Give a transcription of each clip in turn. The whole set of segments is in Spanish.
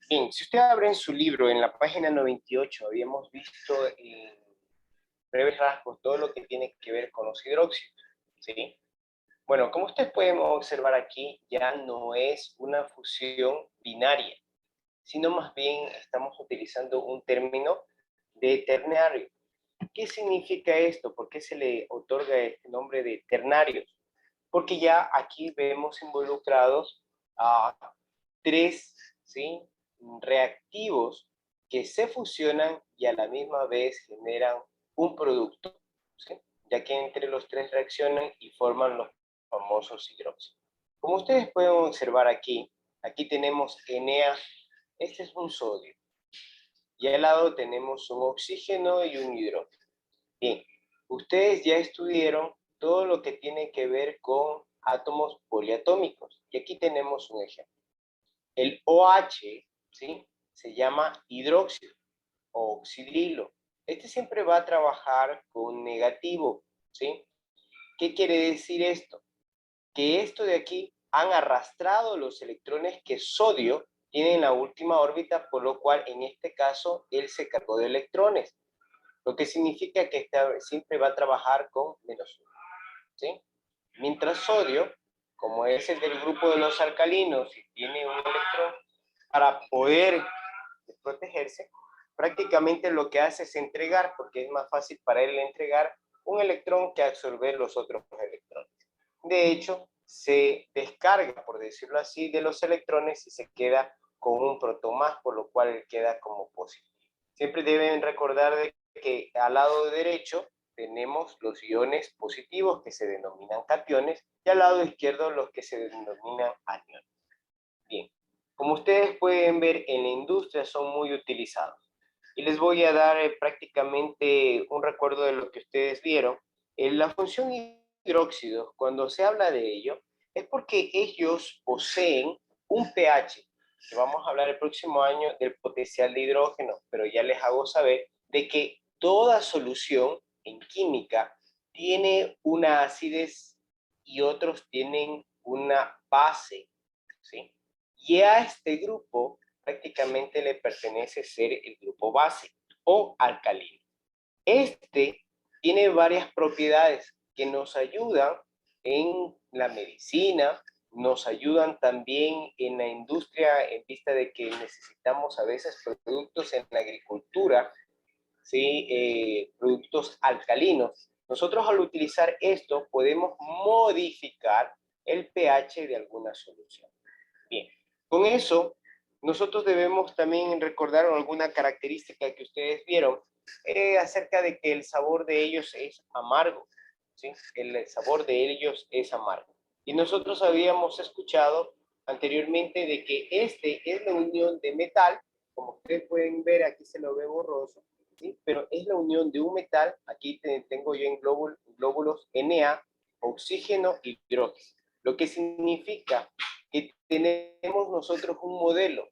Bien, si usted abre en su libro, en la página 98, habíamos visto en breves rasgos todo lo que tiene que ver con los hidróxidos, ¿sí? Bueno, como ustedes pueden observar aquí, ya no es una fusión binaria, sino más bien estamos utilizando un término de ternario. ¿Qué significa esto? ¿Por qué se le otorga este nombre de ternarios? Porque ya aquí vemos involucrados a tres, ¿sí?, reactivos que se fusionan y a la misma vez generan un producto, ¿sí?, ya que entre los tres reaccionan y forman los famosos hidróxidos. Como ustedes pueden observar aquí, aquí tenemos Na, este es un sodio, y al lado tenemos un oxígeno y un hidrógeno. Bien, ustedes ya estudiaron todo lo que tiene que ver con átomos poliatómicos, y aquí tenemos un ejemplo. El OH, ¿sí?, se llama hidróxido o oxidrilo. Este siempre va a trabajar con negativo, ¿sí? ¿Qué quiere decir esto? Que esto de aquí han arrastrado los electrones que sodio tiene en la última órbita, por lo cual en este caso él se cargó de electrones, lo que significa que siempre va a trabajar con menos uno, ¿sí? Mientras sodio, como es el del grupo de los alcalinos y tiene un electrón, para poder protegerse, prácticamente lo que hace es entregar, porque es más fácil para él entregar un electrón que absorber los otros electrones. De hecho, se descarga, por decirlo así, de los electrones y se queda con un protón más, por lo cual él queda como positivo. Siempre deben recordar de que al lado derecho tenemos los iones positivos que se denominan cationes y al lado izquierdo los que se denominan aniones. Bien, como ustedes pueden ver, en la industria son muy utilizados. Y les voy a dar prácticamente un recuerdo de lo que ustedes vieron. La función hidróxidos, cuando se habla de ello, es porque ellos poseen un pH, que vamos a hablar el próximo año del potencial de hidrógeno, pero ya les hago saber de que toda solución en química tiene una acidez y otros tienen una base, ¿sí? Y a este grupo prácticamente le pertenece ser el grupo base o alcalino. Este tiene varias propiedades que nos ayudan en la medicina, nos ayudan también en la industria en vista de que necesitamos a veces productos en la agricultura, ¿sí? Productos alcalinos. Nosotros al utilizar esto podemos modificar el pH de alguna solución. Bien, con eso nosotros debemos también recordar alguna característica que ustedes vieron acerca de que el sabor de ellos es amargo, ¿sí? El sabor de ellos es amargo. Y nosotros habíamos escuchado anteriormente de que este es la unión de metal, como ustedes pueden ver, aquí se lo ve borroso, ¿sí? Pero es la unión de un metal, aquí tengo yo en glóbulos Na, oxígeno y hidrógeno, lo que significa que tenemos nosotros un modelo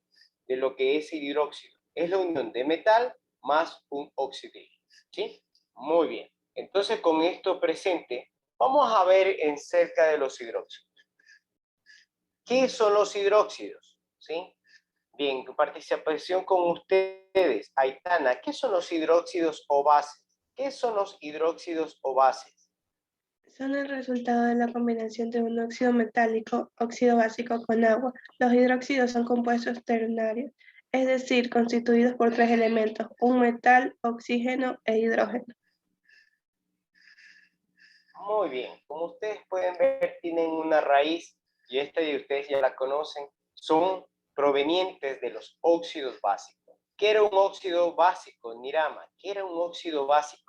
de lo que es el hidróxido. Es la unión de metal más un oxidrilo, ¿sí? Muy bien. Entonces, con esto presente, vamos a ver en cerca de los hidróxidos. ¿Qué son los hidróxidos? ¿Sí? Bien, participación con ustedes. Aitana, ¿qué son los hidróxidos o bases? ¿Qué son los hidróxidos o bases? Son el resultado de la combinación de un óxido metálico, óxido básico con agua. Los hidróxidos son compuestos ternarios, es decir, constituidos por tres elementos, un metal, oxígeno e hidrógeno. Muy bien, como ustedes pueden ver, tienen una raíz y esta de ustedes ya la conocen, son provenientes de los óxidos básicos. ¿Qué era un óxido básico, Nirama? ¿Qué era un óxido básico?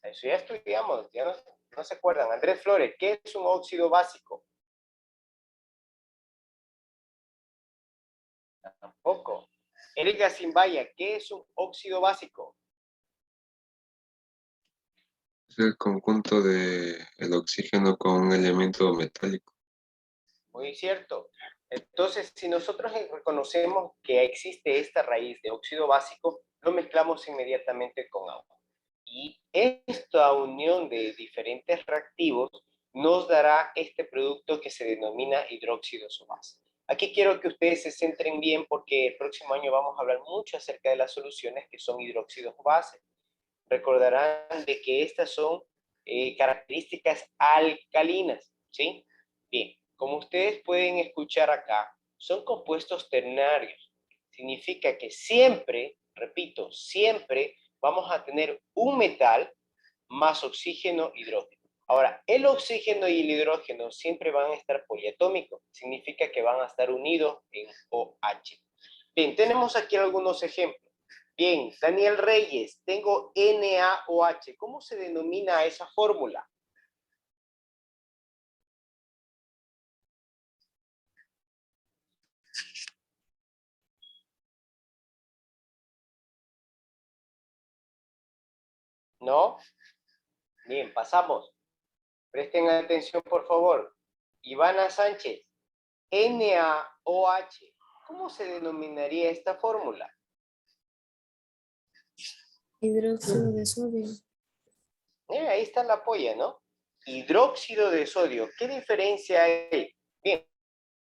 Eso ya estudiamos, ya no se acuerdan. Andrés Flores, ¿qué es un óxido básico? Tampoco. Erika Simbaya, ¿qué es un óxido básico? Es el conjunto de el oxígeno con un elemento metálico. Muy cierto. Entonces, si nosotros reconocemos que existe esta raíz de óxido básico, lo mezclamos inmediatamente con agua. Y esta unión de diferentes reactivos nos dará este producto que se denomina hidróxido sobase. Aquí quiero que ustedes se centren bien porque el próximo año vamos a hablar mucho acerca de las soluciones que son hidróxidos base. Recordarán de que estas son características alcalinas, ¿sí? Bien, como ustedes pueden escuchar acá, son compuestos ternarios. Significa que siempre, repito, siempre vamos a tener un metal más oxígeno, hidrógeno. Ahora, el oxígeno y el hidrógeno siempre van a estar poliatómicos. Significa que van a estar unidos en OH. Bien, tenemos aquí algunos ejemplos. Bien, Daniel Reyes, tengo NaOH. ¿Cómo se denomina esa fórmula? ¿No? Bien, pasamos. Presten atención, por favor. Ivana Sánchez, NaOH. ¿Cómo se denominaría esta fórmula? Hidróxido de sodio. Ahí está la polla, ¿no? Hidróxido de sodio. ¿Qué diferencia hay? Bien,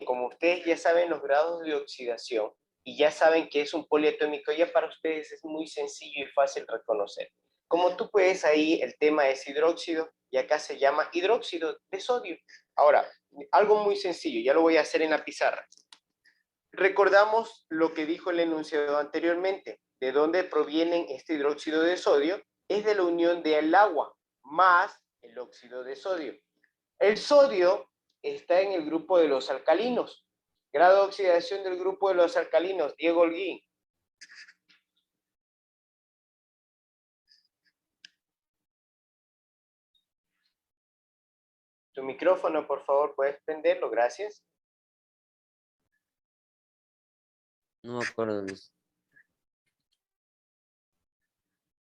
como ustedes ya saben los grados de oxidación y ya saben que es un poliatómico, ya para ustedes es muy sencillo y fácil reconocer. Como tú puedes ahí, el tema es hidróxido y acá se llama hidróxido de sodio. Ahora, algo muy sencillo, ya lo voy a hacer en la pizarra. Recordamos lo que dijo el enunciado anteriormente. ¿De dónde proviene este hidróxido de sodio? Es de la unión del agua más el óxido de sodio. El sodio está en el grupo de los alcalinos. Grado de oxidación del grupo de los alcalinos, Diego Holguín. Tu micrófono, por favor, ¿puedes prenderlo? Gracias. No me acuerdo, Luis.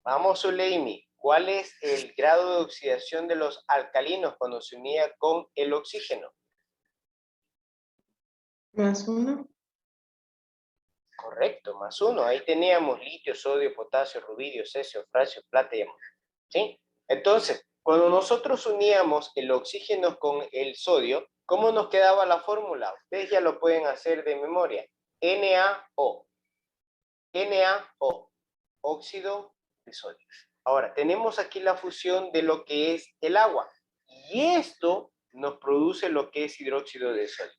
Vamos, Zuleimi. ¿Cuál es el grado de oxidación de los alcalinos cuando se unía con el oxígeno? +1. Correcto, +1. Ahí teníamos litio, sodio, potasio, rubidio, cesio, fracio, plata y amor. ¿Sí? Entonces, cuando nosotros uníamos el oxígeno con el sodio, ¿cómo nos quedaba la fórmula? Ustedes ya lo pueden hacer de memoria. NaO. NaO. Óxido de sodio. Ahora, tenemos aquí la fusión de lo que es el agua. Y esto nos produce lo que es hidróxido de sodio.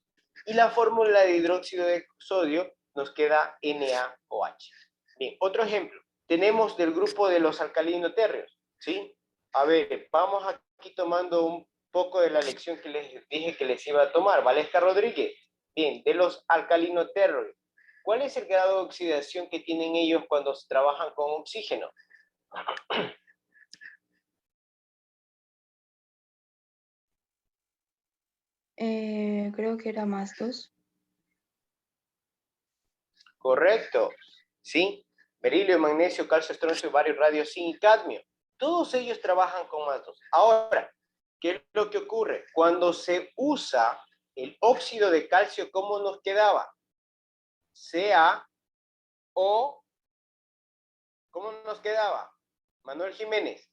Y la fórmula de hidróxido de sodio nos queda NaOH. Bien, otro ejemplo. Tenemos del grupo de los alcalino-térreos, ¿sí? A ver, vamos aquí tomando un poco de la lección que les dije que les iba a tomar. Valesca Rodríguez. Bien, de los alcalino-térreos. ¿Cuál es el grado de oxidación que tienen ellos cuando trabajan con oxígeno? Creo que era +2. Correcto, ¿sí? Berilio, magnesio, calcio, estroncio, bario, radio, zinc y cadmio. Todos ellos trabajan con +2. Ahora, ¿qué es lo que ocurre? Cuando se usa el óxido de calcio, ¿cómo nos quedaba? CaO, ¿cómo nos quedaba? Manuel Jiménez.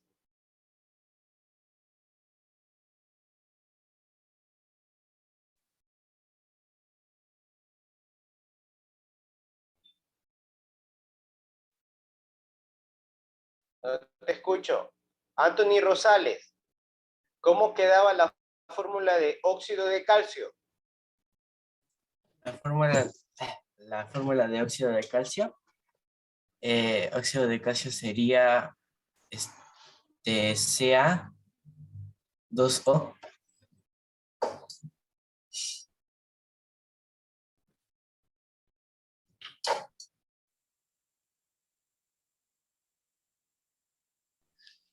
No te escucho. Anthony Rosales, ¿cómo quedaba la fórmula de óxido de calcio? La fórmula de óxido de calcio. Óxido de calcio sería Ca2O.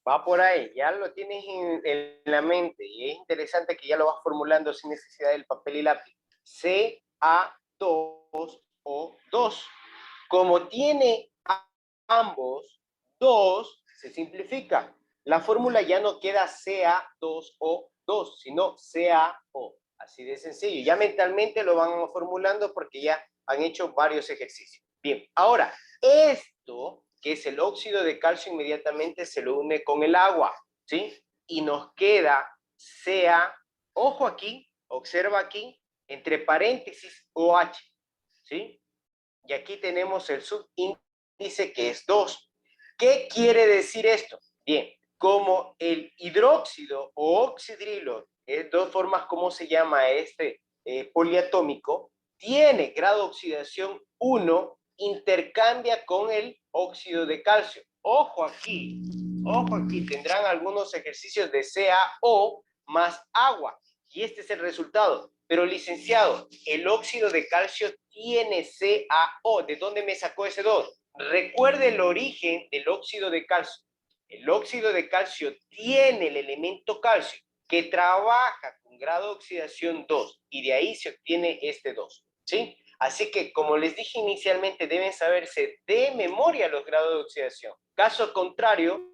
Va por ahí, ya lo tienes en la mente y es interesante que ya lo vas formulando sin necesidad del papel y lápiz. Ca2O2. Como tiene ambos 2, se simplifica. La fórmula ya no queda Ca2O2, sino CaO. Así de sencillo. Ya mentalmente lo van formulando porque ya han hecho varios ejercicios. Bien, ahora, esto que es el óxido de calcio, inmediatamente se lo une con el agua, ¿sí? Y nos queda Ca, ojo aquí, observa aquí, entre paréntesis OH, ¿sí? Y aquí tenemos el subíndice que es 2. ¿Qué quiere decir esto? Bien, como el hidróxido o oxidrilo, es dos formas como se llama este poliatómico, tiene grado de oxidación 1, intercambia con el óxido de calcio. Ojo aquí, tendrán algunos ejercicios de CaO más agua, y este es el resultado. Pero licenciado, el óxido de calcio tiene CaO. ¿De dónde me sacó ese 2? Recuerde el origen del óxido de calcio. El óxido de calcio tiene el elemento calcio que trabaja con grado de oxidación 2 y de ahí se obtiene este 2, ¿sí? Así que, como les dije inicialmente, deben saberse de memoria los grados de oxidación. Caso contrario,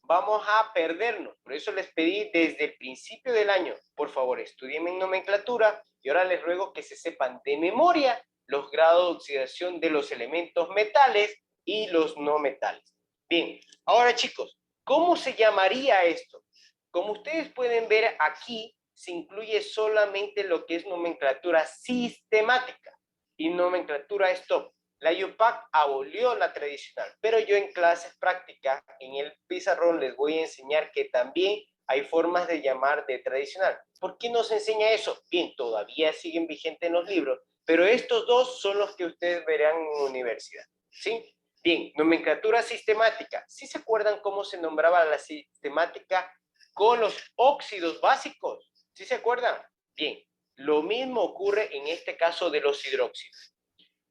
vamos a perdernos. Por eso les pedí desde el principio del año, por favor, estudien en nomenclatura y ahora les ruego que se sepan de memoria los grados de oxidación de los elementos metales y los no metales. Bien, ahora chicos, ¿cómo se llamaría esto? Como ustedes pueden ver aquí, se incluye solamente lo que es nomenclatura sistemática y nomenclatura stop. La UPAC abolió la tradicional, pero yo en clases prácticas, en el pizarrón, les voy a enseñar que también hay formas de llamar de tradicional. ¿Por qué nos enseña eso? Bien, todavía siguen vigentes en los libros, pero estos dos son los que ustedes verán en universidad, ¿sí? Bien, nomenclatura sistemática. ¿Sí se acuerdan cómo se nombraba la sistemática con los óxidos básicos? ¿Sí se acuerdan? Bien, lo mismo ocurre en este caso de los hidróxidos.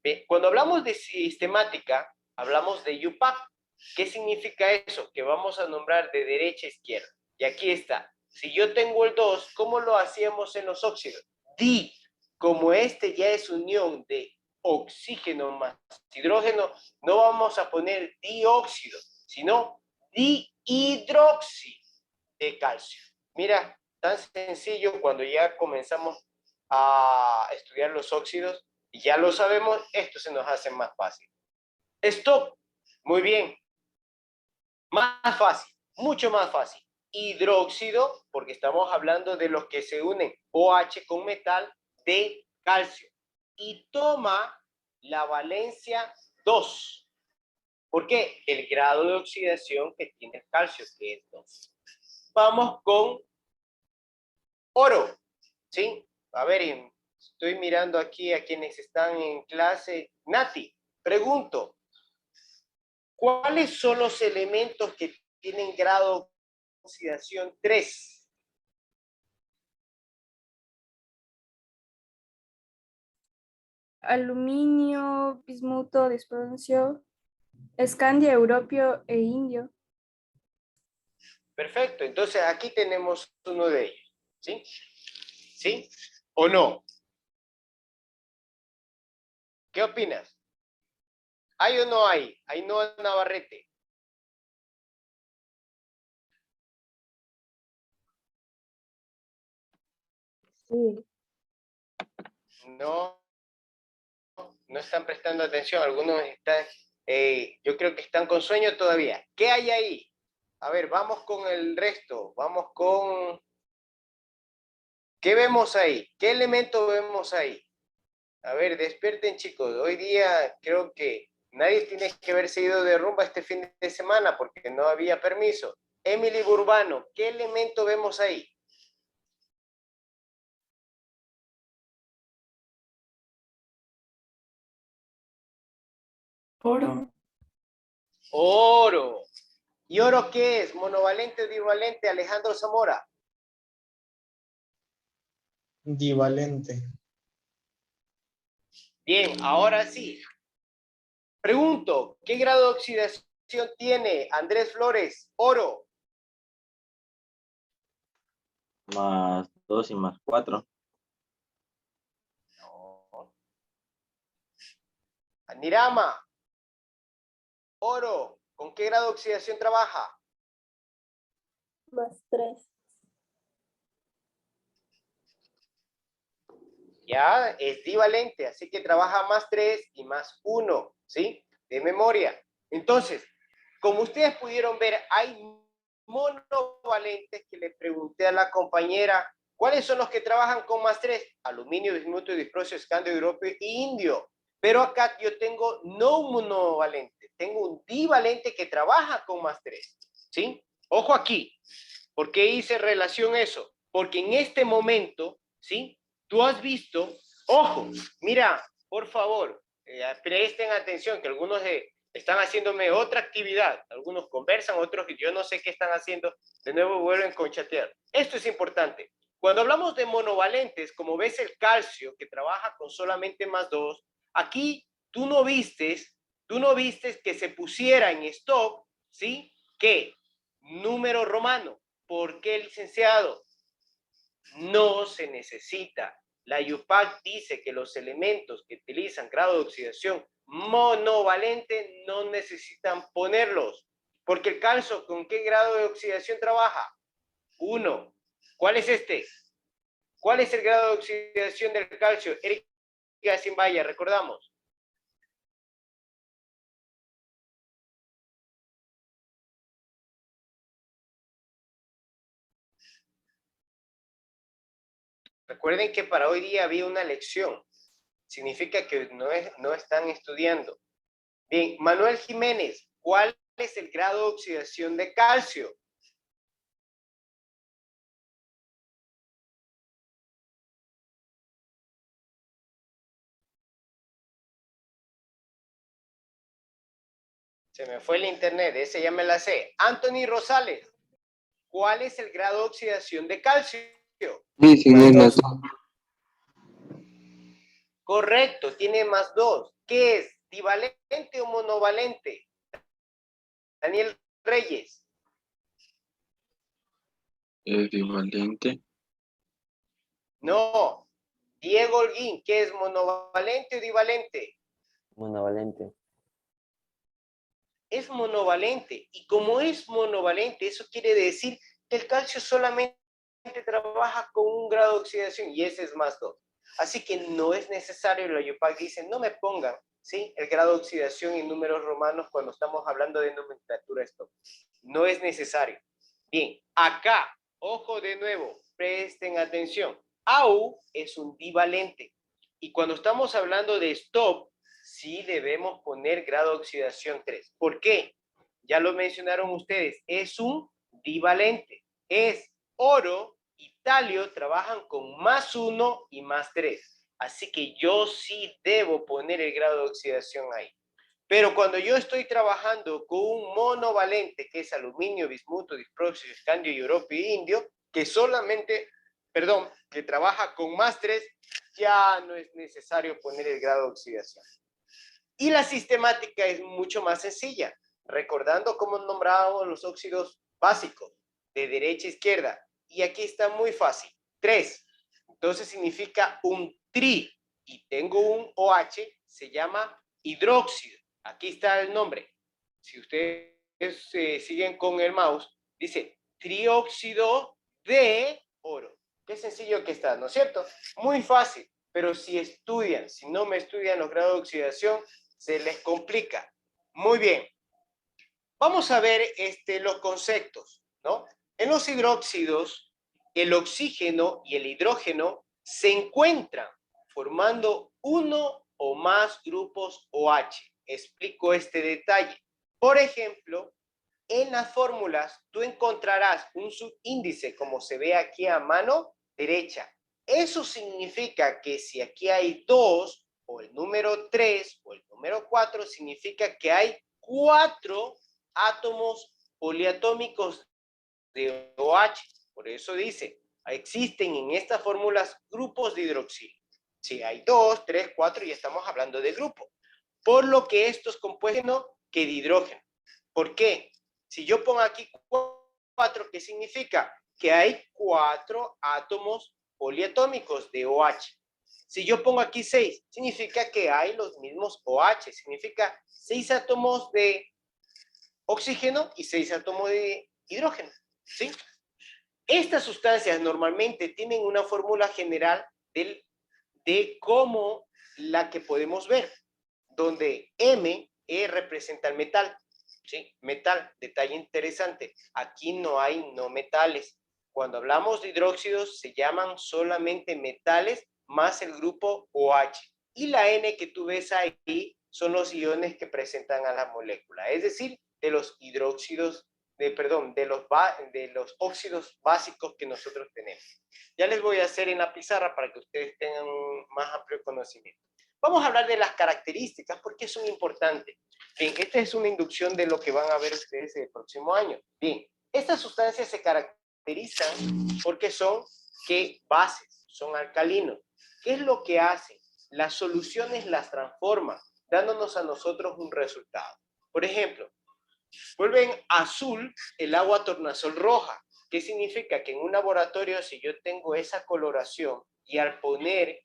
Bien, cuando hablamos de sistemática, hablamos de UPAC. ¿Qué significa eso? Que vamos a nombrar de derecha a izquierda. Y aquí está. Si yo tengo el 2, ¿cómo lo hacíamos en los óxidos? Di. Como este ya es unión de oxígeno más hidrógeno, no vamos a poner dióxido, sino dihidróxido de calcio. Mira, tan sencillo cuando ya comenzamos a estudiar los óxidos, y ya lo sabemos, esto se nos hace más fácil. Stop, muy bien. Más fácil, mucho más fácil. Hidróxido, porque estamos hablando de los que se unen OH con metal de calcio. Y toma la valencia 2. ¿Por qué? El grado de oxidación que tiene el calcio, que es 2. Vamos con oro, ¿sí? A ver, estoy mirando aquí a quienes están en clase. Nati, pregunto, ¿cuáles son los elementos que tienen grado de oxidación 3? Aluminio, bismuto, disproncia, escandio, europio e indio. Perfecto, entonces aquí tenemos uno de ellos, ¿sí? ¿Sí? ¿O no? ¿Qué opinas? ¿Hay o no hay? ¿Hay no Navarrete? Sí. No, no están prestando atención, algunos están, yo creo que están con sueño todavía. ¿Qué hay ahí? A ver, vamos con el resto, vamos con... ¿Qué vemos ahí? ¿Qué elemento vemos ahí? A ver, despierten chicos, hoy día creo que nadie tiene que haberse ido de rumba este fin de semana porque no había permiso. Emily Burbano, ¿qué elemento vemos ahí? Oro. Oro. ¿Y oro qué es? ¿Monovalente o divalente? Alejandro Zamora. Divalente. Bien, ahora sí. Pregunto, ¿qué grado de oxidación tiene Andrés Flores? Oro. Más 2 y más 4. No. Anirama. Oro. ¿Con qué grado de oxidación trabaja? Más 3. Ya, es divalente, así que trabaja más 3 y más 1, ¿sí? De memoria. Entonces, como ustedes pudieron ver, hay monovalentes que le pregunté a la compañera, ¿cuáles son los que trabajan con +3? Aluminio, bismuto, disprosio, escandio, europeo e indio. Pero acá yo tengo no un monovalente, tengo un divalente que trabaja con +3, ¿sí? Ojo aquí, ¿por qué hice relación eso? Porque en este momento, ¿sí? Tú has visto, ojo, mira, por favor, presten atención, que algunos están haciéndome otra actividad, algunos conversan, otros yo no sé qué están haciendo, de nuevo vuelven con chatear. Esto es importante. Cuando hablamos de monovalentes, como ves el calcio, que trabaja con solamente +2, aquí tú no vistes que se pusiera en stock, ¿sí? ¿Qué? Número romano. ¿Por qué, licenciado? No se necesita. La IUPAC dice que los elementos que utilizan grado de oxidación monovalente no necesitan ponerlos. Porque el calcio, ¿con qué grado de oxidación trabaja? 1. ¿Cuál es este? ¿Cuál es el grado de oxidación del calcio? Erika Simbaya, recordamos. Recuerden que para hoy día había una lección. Significa que no están estudiando. Bien, Manuel Jiménez, ¿cuál es el grado de oxidación de calcio? Se me fue el internet, ese ya me la sé. Anthony Rosales, ¿cuál es el grado de oxidación de calcio? Sí, Correcto, tiene +2. ¿Qué es? ¿Divalente o monovalente? Daniel Reyes. equivalente. No. Diego Holguín, ¿qué es? ¿Monovalente o divalente? Monovalente. Es monovalente. Y como es monovalente, eso quiere decir que el calcio solamente trabaja con un grado de oxidación y ese es +2. Así que no es necesario, la IUPAC dice, no me pongan, ¿sí?, el grado de oxidación en números romanos cuando estamos hablando de nomenclatura stock. No es necesario. Bien, acá, ojo de nuevo, presten atención. AU es un divalente. Y cuando estamos hablando de stop, sí debemos poner grado de oxidación 3. ¿Por qué? Ya lo mencionaron ustedes, es un divalente. Es oro y talio trabajan con +1 y +3. Así que yo sí debo poner el grado de oxidación ahí. Pero cuando yo estoy trabajando con un monovalente, que es aluminio, bismuto, disprosio, escandio, europeo e indio, que que trabaja con +3, ya no es necesario poner el grado de oxidación. Y la sistemática es mucho más sencilla, recordando cómo nombrábamos los óxidos básicos, de derecha a izquierda. Y aquí está muy fácil, 3. Entonces significa un tri, y tengo un OH, se llama hidróxido. Aquí está el nombre. Si ustedes siguen con el mouse, dice trióxido de oro. Qué sencillo que está, ¿no es cierto? Muy fácil, pero si no me estudian los grados de oxidación, se les complica. Muy bien. Vamos a ver los conceptos, ¿no? En los hidróxidos, el oxígeno y el hidrógeno se encuentran formando uno o más grupos OH. Explico este detalle. Por ejemplo, en las fórmulas tú encontrarás un subíndice, como se ve aquí a mano derecha. Eso significa que si aquí hay 2, o el número 3, o el número 4, significa que hay 4 átomos poliatómicos de OH. Por eso dice, existen en estas fórmulas grupos de hidroxilo. Si hay 2, 3, 4, ya estamos hablando de grupo. Por lo que estos compuestos que de hidrógeno. ¿Por qué? Si yo pongo aquí 4, ¿qué significa? Que hay 4 átomos poliatómicos de OH. Si yo pongo aquí 6, significa que hay los mismos OH. Significa 6 átomos de oxígeno y 6 átomos de hidrógeno. ¿Sí? Estas sustancias normalmente tienen una fórmula general de como la que podemos ver, donde M E representa el metal, ¿sí? Metal, detalle interesante. Aquí no hay no metales. Cuando hablamos de hidróxidos, se llaman solamente metales más el grupo OH. Y la N que tú ves ahí son los iones que presentan a la molécula, es decir, de los hidróxidos, de los óxidos básicos que nosotros tenemos. Ya les voy a hacer en la pizarra para que ustedes tengan un más amplio conocimiento. Vamos a hablar de las características porque son importantes. Bien, esta es una inducción de lo que van a ver ustedes el próximo año. Bien, estas sustancias se caracterizan porque son bases, son alcalinos. ¿Qué es lo que hacen? Las soluciones las transforman, dándonos a nosotros un resultado. Por ejemplo, vuelven azul el agua tornasol roja. ¿Qué significa? Que en un laboratorio, si yo tengo esa coloración y al poner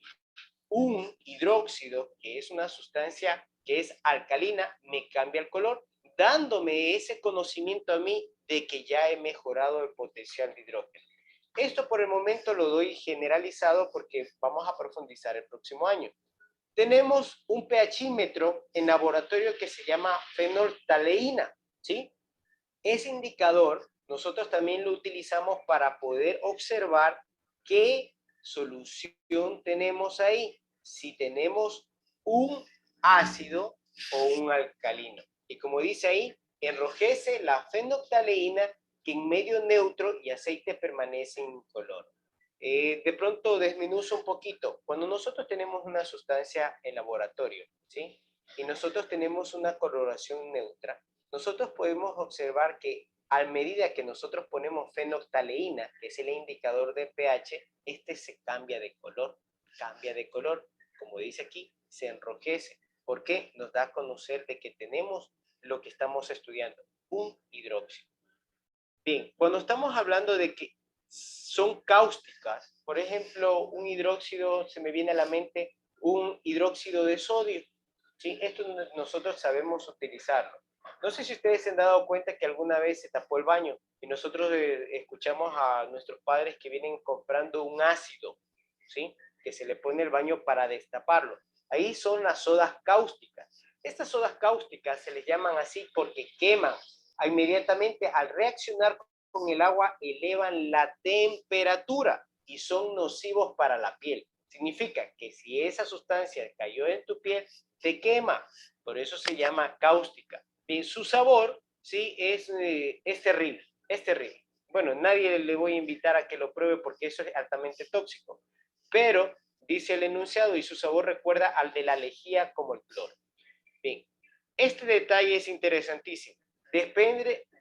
un hidróxido, que es una sustancia que es alcalina, me cambia el color, dándome ese conocimiento a mí de que ya he mejorado el potencial de hidrógeno. Esto por el momento lo doy generalizado porque vamos a profundizar el próximo año. Tenemos un pHímetro en laboratorio que se llama fenolftaleína, ¿sí? Ese indicador nosotros también lo utilizamos para poder observar qué solución tenemos ahí, si tenemos un ácido o un alcalino. Y como dice ahí, enrojece la fenolftaleína que en medio neutro y aceite permanece incoloro. De pronto desmenuzo un poquito. Cuando nosotros tenemos una sustancia en laboratorio, ¿sí? Y nosotros tenemos una coloración neutra, nosotros podemos observar que a medida que nosotros ponemos fenolftaleína, que es el indicador de pH, este se cambia de color. Como dice aquí, se enrojece. ¿Por qué? Nos da a conocer de que tenemos lo que estamos estudiando, un hidróxido. Bien, cuando estamos hablando de que son cáusticas, por ejemplo, un hidróxido, se me viene a la mente un hidróxido de sodio, ¿sí? Esto nosotros sabemos utilizarlo. No sé si ustedes se han dado cuenta que alguna vez se tapó el baño y nosotros escuchamos a nuestros padres que vienen comprando un ácido, ¿sí? Que se le pone el baño para destaparlo. Ahí son las sodas cáusticas. Estas sodas cáusticas se les llaman así porque queman. Inmediatamente al reaccionar con el agua elevan la temperatura y son nocivos para la piel. Significa que si esa sustancia cayó en tu piel, te quema. Por eso se llama cáustica. Bien, su sabor, sí, es terrible, es terrible. Bueno, nadie le voy a invitar a que lo pruebe porque eso es altamente tóxico. Pero, dice el enunciado, y su sabor recuerda al de la lejía como el cloro. Bien, este detalle es interesantísimo.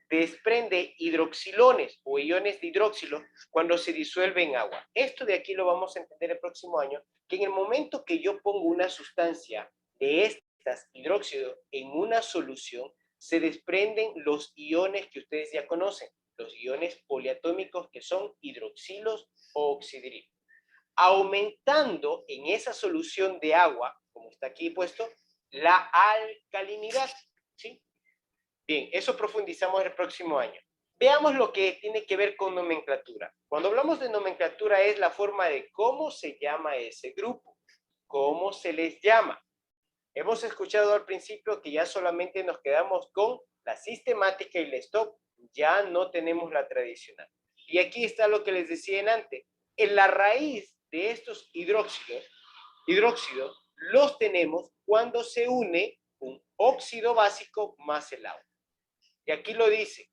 Desprende hidroxilones o iones de hidroxilo cuando se disuelve en agua. Esto de aquí lo vamos a entender el próximo año, que en el momento que yo pongo una sustancia de estas hidróxido en una solución, se desprenden los iones que ustedes ya conocen, los iones poliatómicos que son hidroxilos o oxidrilos. Aumentando en esa solución de agua, como está aquí puesto, la alcalinidad, ¿sí? Bien, eso profundizamos el próximo año. Veamos lo que tiene que ver con nomenclatura. Cuando hablamos de nomenclatura es la forma de cómo se llama ese grupo, cómo se les llama. Hemos escuchado al principio que ya solamente nos quedamos con la sistemática y la stock, ya no tenemos la tradicional. Y aquí está lo que les decía en antes. En la raíz de estos hidróxidos los tenemos cuando se une un óxido básico más el agua. Y aquí lo dice,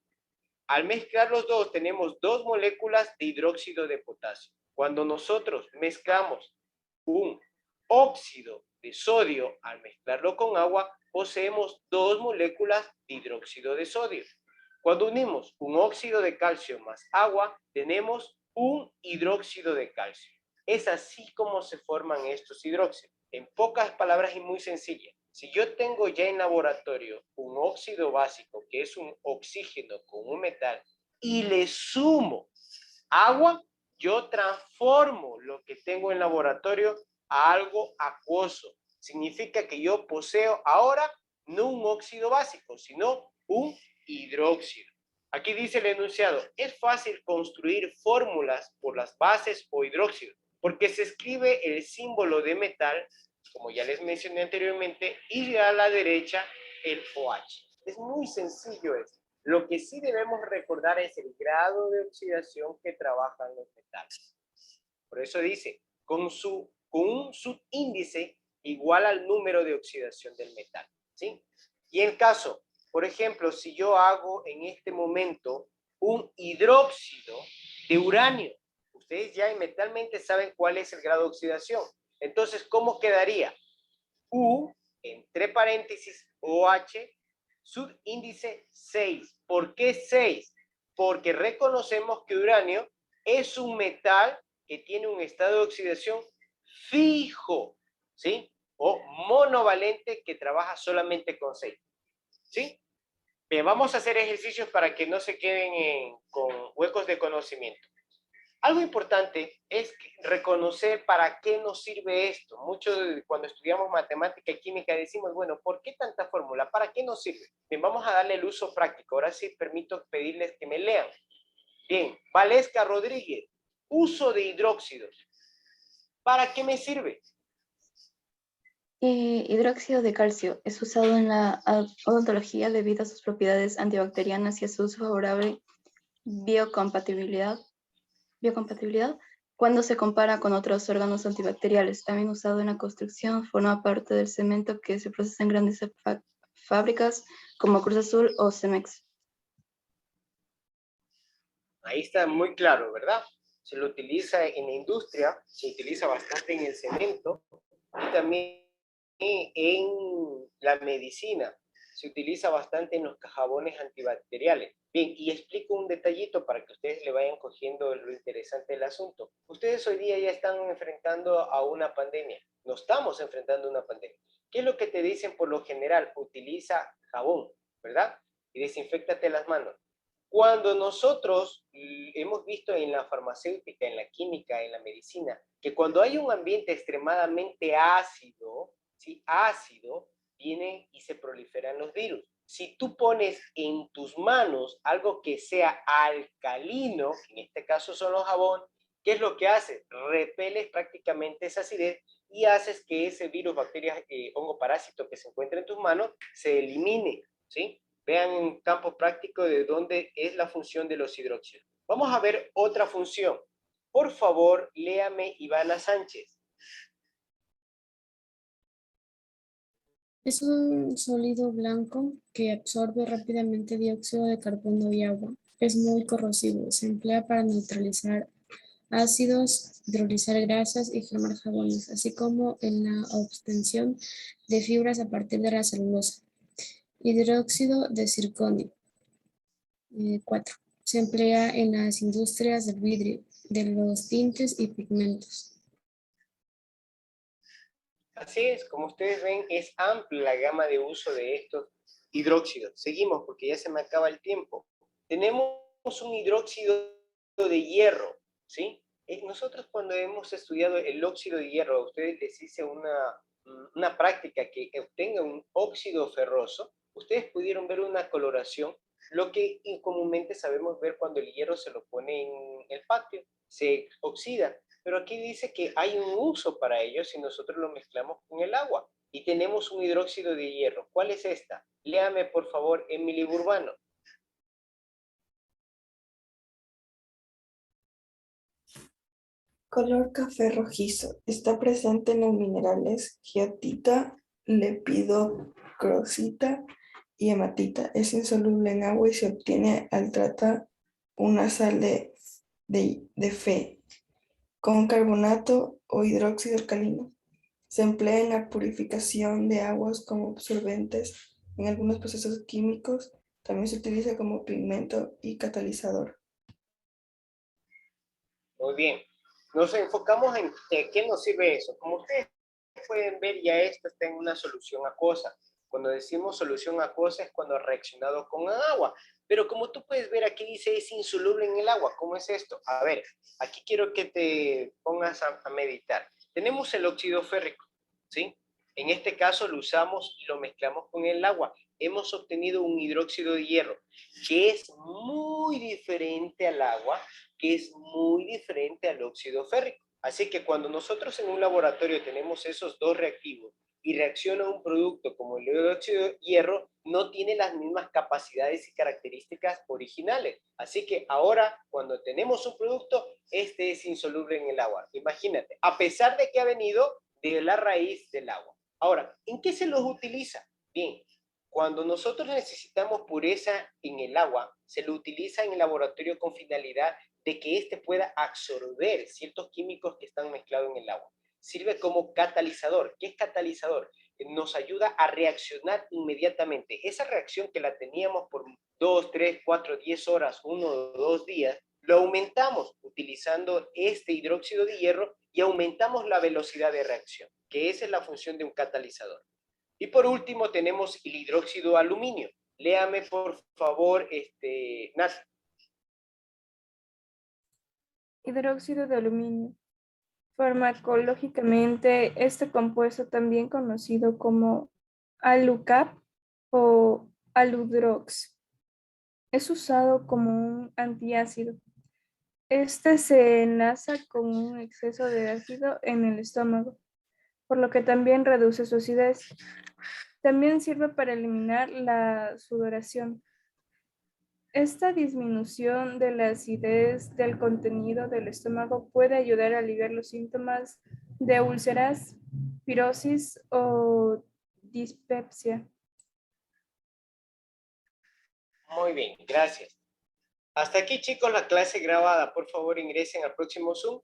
al mezclar los dos tenemos 2 moléculas de hidróxido de potasio. Cuando nosotros mezclamos un óxido de sodio, al mezclarlo con agua, poseemos 2 moléculas de hidróxido de sodio. Cuando unimos un óxido de calcio más agua, tenemos un hidróxido de calcio. Es así como se forman estos hidróxidos. En pocas palabras y muy sencillas. Si yo tengo ya en laboratorio un óxido básico, que es un oxígeno con un metal, y le sumo agua, yo transformo lo que tengo en laboratorio a algo acuoso. Significa que yo poseo ahora no un óxido básico, sino un hidróxido. Aquí dice el enunciado, es fácil construir fórmulas por las bases o hidróxidos, porque se escribe el símbolo de metal, como ya les mencioné anteriormente, y a la derecha el OH. Es muy sencillo esto. Lo que sí debemos recordar es el grado de oxidación que trabajan los metales. Por eso dice, con un subíndice igual al número de oxidación del metal, ¿sí? Y en caso, por ejemplo, si yo hago en este momento un hidróxido de uranio, ustedes ya mentalmente saben cuál es el grado de oxidación. Entonces, ¿cómo quedaría? U, entre paréntesis, OH, subíndice 6. ¿Por qué 6? Porque reconocemos que uranio es un metal que tiene un estado de oxidación fijo, ¿sí? O monovalente que trabaja solamente con 6, ¿sí? Bien, vamos a hacer ejercicios para que no se queden con huecos de conocimiento. Algo importante es reconocer para qué nos sirve esto. Muchos cuando estudiamos matemática y química decimos, bueno, ¿por qué tanta fórmula? ¿Para qué nos sirve? Bien, vamos a darle el uso práctico. Ahora sí permito pedirles que me lean. Bien, Valesca Rodríguez, uso de hidróxidos. ¿Para qué me sirve? Hidróxido de calcio es usado en la odontología debido a sus propiedades antibacterianas y a su uso favorable biocompatibilidad cuando se compara con otros órganos antibacteriales. También usado en la construcción, forma parte del cemento que se procesa en grandes fábricas como Cruz Azul o Cemex. Ahí está muy claro, ¿verdad? Se lo utiliza en la industria, se utiliza bastante en el cemento y también en la medicina. Se utiliza bastante en los jabones antibacteriales. Bien, y explico un detallito para que ustedes le vayan cogiendo lo interesante del asunto. Ustedes hoy día ya están enfrentando a una pandemia. No estamos enfrentando a una pandemia. ¿Qué es lo que te dicen por lo general? Utiliza jabón, ¿verdad? Y desinféctate las manos. Cuando nosotros hemos visto en la farmacéutica, en la química, en la medicina, que cuando hay un ambiente extremadamente ácido, ¿sí? Ácido, vienen y se proliferan los virus. Si tú pones en tus manos algo que sea alcalino, en este caso son los jabones, ¿qué es lo que hace? Repeles prácticamente esa acidez y haces que ese virus, bacteria, hongo, parásito que se encuentra en tus manos se elimine, ¿sí? Vean en campo práctico de dónde es la función de los hidróxidos. Vamos a ver otra función. Por favor, léame Ivana Sánchez. Es un sólido blanco que absorbe rápidamente dióxido de carbono y agua. Es muy corrosivo. Se emplea para neutralizar ácidos, hidrolizar grasas y formar jabones, así como en la obtención de fibras a partir de la celulosa. Hidróxido de circonio. 4. Se emplea en las industrias del vidrio, de los tintes y pigmentos. Así es, como ustedes ven, es amplia la gama de uso de estos hidróxidos. Seguimos porque ya se me acaba el tiempo. Tenemos un hidróxido de hierro, ¿sí? Nosotros cuando hemos estudiado el óxido de hierro, a ustedes les hice una práctica que obtenga un óxido ferroso, ustedes pudieron ver una coloración, lo que comúnmente sabemos ver cuando el hierro se lo pone en el patio, se oxida. Pero aquí dice que hay un uso para ello si nosotros lo mezclamos con el agua. Y tenemos un hidróxido de hierro. ¿Cuál es esta? Léame, por favor, Emily Burbano. Color café rojizo. Está presente en los minerales giotita, lepidocrosita y hematita. Es insoluble en agua y se obtiene al tratar una sal de Fe con carbonato o hidróxido alcalino. Se emplea en la purificación de aguas como absorbentes en algunos procesos químicos. También se utiliza como pigmento y catalizador. Muy bien. Nos enfocamos en qué nos sirve eso. Como ustedes pueden ver, ya esto está en una solución acuosa. Cuando decimos solución acuosa es cuando ha reaccionado con agua. Pero como tú puedes ver, aquí dice es insoluble en el agua. ¿Cómo es esto? A ver, aquí quiero que te pongas a meditar. Tenemos el óxido férrico, ¿sí? En este caso lo usamos y lo mezclamos con el agua. Hemos obtenido un hidróxido de hierro, que es muy diferente al agua, que es muy diferente al óxido férrico. Así que cuando nosotros en un laboratorio tenemos esos dos reactivos y reacciona a un producto como el hidróxido de hierro, no tiene las mismas capacidades y características originales. Así que ahora, cuando tenemos un producto, este es insoluble en el agua. Imagínate, a pesar de que ha venido de la raíz del agua. Ahora, ¿en qué se los utiliza? Bien, cuando nosotros necesitamos pureza en el agua, se lo utiliza en el laboratorio con finalidad de que éste pueda absorber ciertos químicos que están mezclados en el agua. Sirve como catalizador. ¿Qué es catalizador? Nos ayuda a reaccionar inmediatamente. Esa reacción que la teníamos por 2, 3, 4, 10 horas, 1 o 2 días, lo aumentamos utilizando este hidróxido de hierro y aumentamos la velocidad de reacción, que esa es la función de un catalizador. Y por último tenemos el hidróxido de aluminio. Léame por favor, Nat. Hidróxido de aluminio. Farmacológicamente, este compuesto, también conocido como Alucap o Aludrox, es usado como un antiácido. Este se enlaza con un exceso de ácido en el estómago, por lo que también reduce su acidez. También sirve para eliminar la sudoración. Esta disminución de la acidez del contenido del estómago puede ayudar a aliviar los síntomas de úlceras, pirosis o dispepsia. Muy bien, gracias. Hasta aquí, chicos, la clase grabada. Por favor, ingresen al próximo Zoom